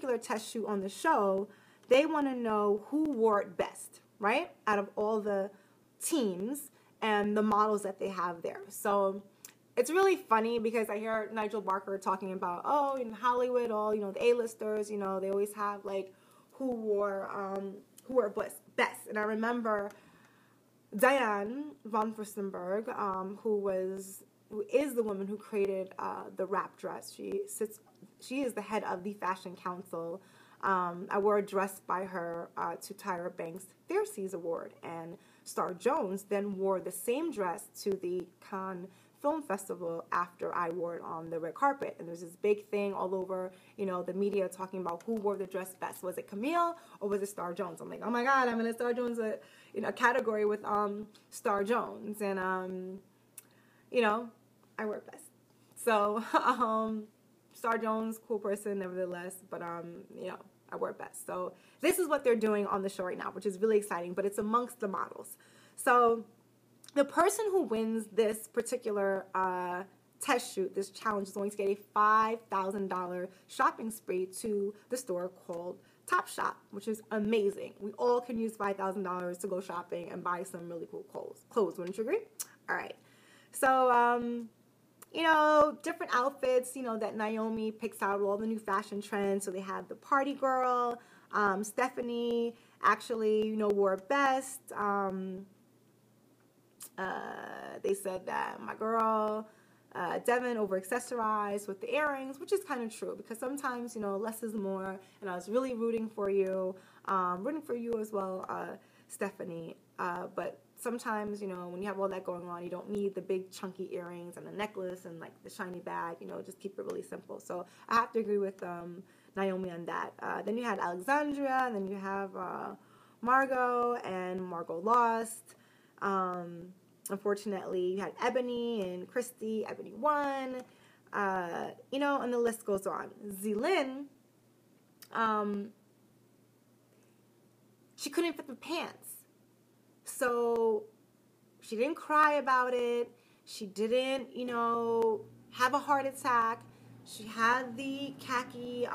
particular test shoot on the show, they want to know who wore it best, right? Out of all the teams and the models that they have there. So it's really funny because I hear Nigel Barker talking about, oh, in Hollywood, all, you know, the A-listers, you know, they always have like who wore best. And I remember Diane von Furstenberg, who is the woman who created the wrap dress. She is the head of the Fashion Council. I wore a dress by her to Tyra Banks' Fierces Award, and Star Jones then wore the same dress to the Cannes Film Festival after I wore it on the red carpet. And there's this big thing all over, you know, the media talking about who wore the dress best. Was it Camille or was it Star Jones? I'm like, oh my God, I'm in a Star Jones a category with Star Jones, and you know, I wear it best. So Star Jones, cool person nevertheless, but you know, I wear it best. So this is what they're doing on the show right now, which is really exciting, but it's amongst the models. So the person who wins this particular test shoot, this challenge, is going to get a $5,000 shopping spree to the store called Topshop, which is amazing. We all can use $5,000 to go shopping and buy some really cool clothes. Wouldn't you agree? All right. So, you know, different outfits, you know, that Naomi picks out all the new fashion trends. So they had the party girl, Stephanie actually, you know, wore best. They said that my girl, Devin, over-accessorized with the earrings, which is kind of true because sometimes, you know, less is more, and I was really rooting for you as well, Stephanie, but sometimes, you know, when you have all that going on, you don't need the big chunky earrings and the necklace and like the shiny bag, you know, just keep it really simple. So I have to agree with Naomi on that. Then you had Alexandria, and then you have Margot, and Margot lost. Unfortunately, you had Ebony and Christy. Ebony won. You know, and the list goes on. Zelyn, she couldn't fit the pants. So she didn't cry about it. She didn't, you know, have a heart attack. She had the khaki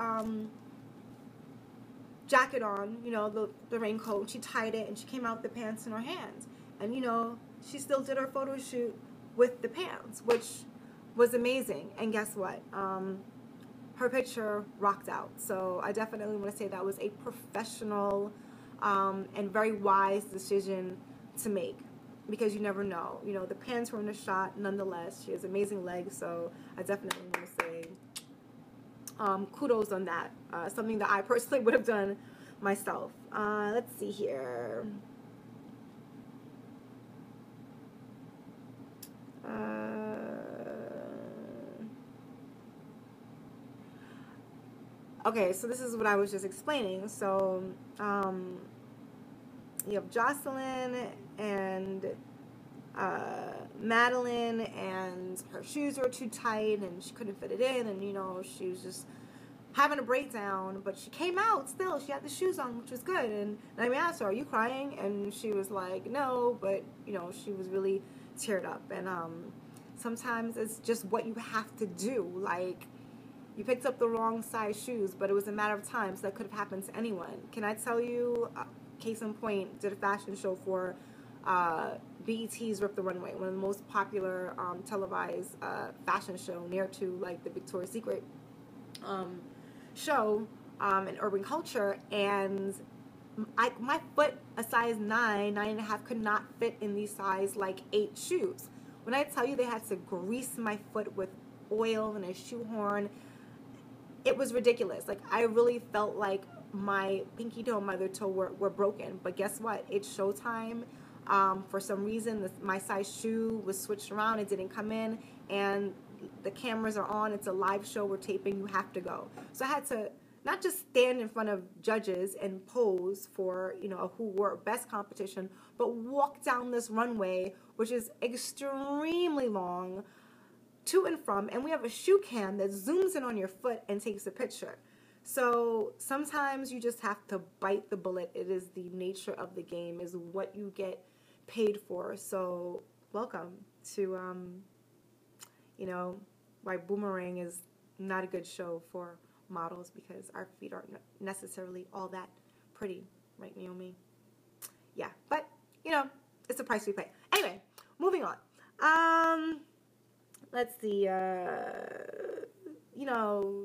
jacket on, you know, the raincoat. She tied it, and she came out with the pants in her hands. And, you know, she still did her photo shoot with the pants, which was amazing. And guess what? Her picture rocked out. So I definitely want to say that was a professional and very wise decision to make, because you never know. You know, the pants were in the shot nonetheless. She has amazing legs, so I definitely want to say kudos on that. Something that I personally would have done myself. Let's see here. Okay, so this is what I was just explaining. So, you have Jocelyn and Madeline, and her shoes were too tight, and she couldn't fit it in, and, you know, she was just having a breakdown, but she came out still. She had the shoes on, which was good, and I asked her, are you crying? And she was like, no, but, you know, she was really teared up, and sometimes it's just what you have to do. Like, you picked up the wrong size shoes, but it was a matter of time, so that could have happened to anyone. Can I tell you, case in point, did a fashion show for BET's Rip the Runway, one of the most popular televised fashion show near to like the Victoria's Secret show in urban culture, and my foot, a size 9.5, could not fit in these size like 8 shoes. When I tell you they had to grease my foot with oil and a shoehorn, it was ridiculous. Like, I really felt like my pinky toe and my other toe were broken. But guess what? It's showtime. For some reason, my size shoe was switched around. It didn't come in. And the cameras are on. It's a live show. We're taping. You have to go. So I had to not just stand in front of judges and pose for, you know, a who wore best competition, but walk down this runway, which is extremely long, to and from, and we have a shoe cam that zooms in on your foot and takes a picture. So sometimes you just have to bite the bullet. It is the nature of the game, is what you get paid for. So welcome to, you know, why Boomerang is not a good show for models because our feet aren't necessarily all that pretty, right, Naomi? Yeah, but, you know, it's the price we pay. Anyway, moving on. Let's see, you know,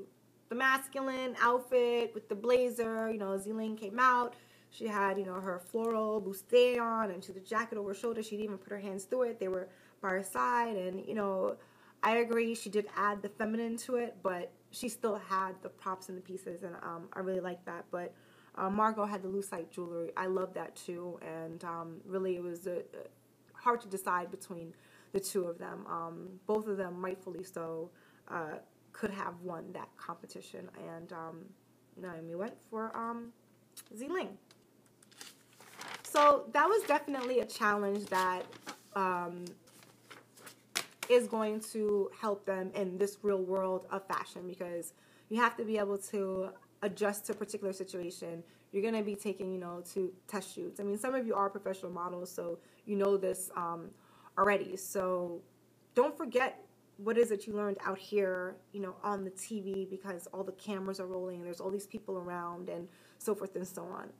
the masculine outfit with the blazer, you know, Zealand came out. She had, you know, her floral bustier on and she had the jacket over her shoulder. She didn't even put her hands through it. They were by her side. And, you know, I agree. She did add the feminine to it, but she still had the props and the pieces. And I really like that. But Margot had the lucite jewelry. I love that too. And really it was hard to decide between the two of them. Both of them, rightfully so, could have won that competition. And Naomi went for Zealand. So that was definitely a challenge that is going to help them in this real world of fashion, because you have to be able to adjust to a particular situation. You're going to be taking, you know, to test shoots. I mean, some of you are professional models, so you know this already. So don't forget what it is that you learned out here, you know, on the TV, because all the cameras are rolling and there's all these people around and so forth and so on.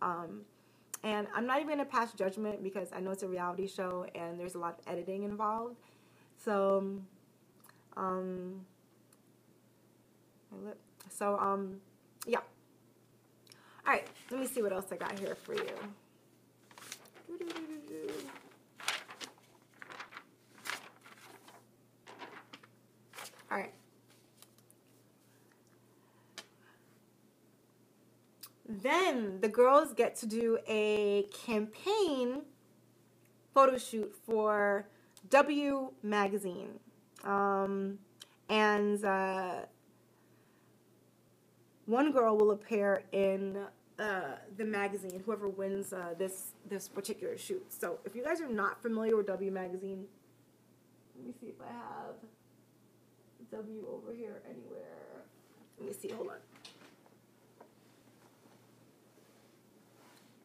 And I'm not even going to pass judgment because I know it's a reality show and there's a lot of editing involved. So, yeah. All right, let me see what else I got here for you. All right. Then the girls get to do a campaign photo shoot for W magazine. One girl will appear in the magazine, whoever wins this particular shoot. So if you guys are not familiar with W magazine, let me see if I have W over here anywhere. Let me see, hold on.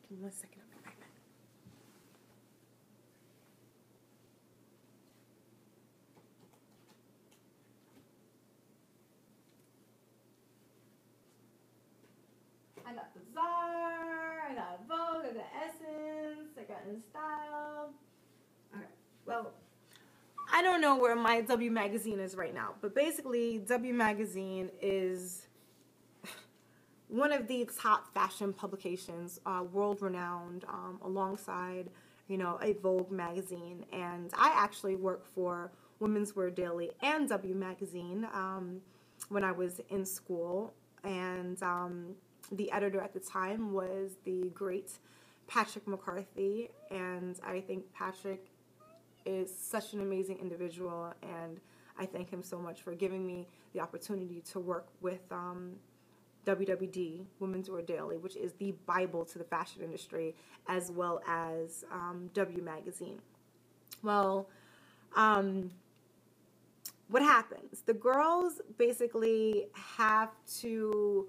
Give me 1 second, I'll be right back. I got the Czar, I got Vogue, I got Essence, I got In Style. Alright, well, I don't know where my W magazine is right now, but basically W magazine is one of the top fashion publications, world-renowned, alongside, you know, a Vogue magazine. And I actually worked for Women's Wear Daily and W magazine when I was in school. And the editor at the time was the great Patrick McCarthy. And I think Patrick is such an amazing individual. And I thank him so much for giving me the opportunity to work with WWD, Women's Wear Daily, which is the Bible to the fashion industry, as well as W magazine. Well, what happens? The girls basically have to,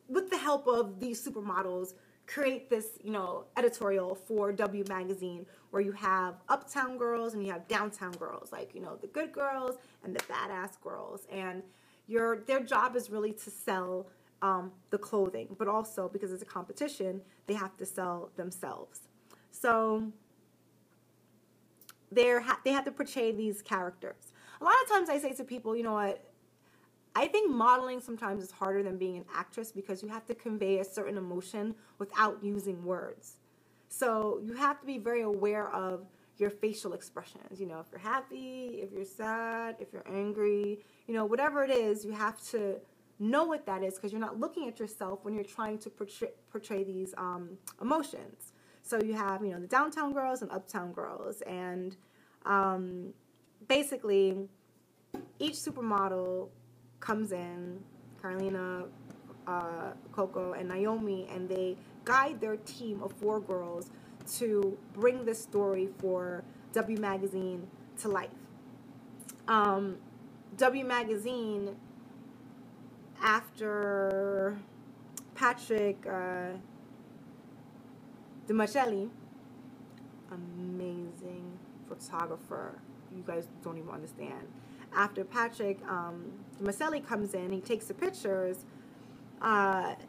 with the help of these supermodels, create this, you know, editorial for W magazine where you have uptown girls and you have downtown girls, like, you know, the good girls and the badass girls. And their job is really to sell the clothing, but also because it's a competition, they have to sell themselves. So they have to portray these characters. A lot of times I say to people, you know what, I think modeling sometimes is harder than being an actress because you have to convey a certain emotion without using words. So you have to be very aware of your facial expressions. You know, if you're happy, if you're sad, if you're angry, you know, whatever it is, you have to know what that is because you're not looking at yourself when you're trying to portray these emotions. So you have, you know, the downtown girls and uptown girls. And basically, each supermodel comes in, Carolina, Coco, and Naomi, and they guide their team of 4 girls to bring this story for W magazine to life. W magazine, after Patrick DeMarcelli, amazing photographer, you guys don't even understand. after Patrick Maselli comes in, he takes the pictures.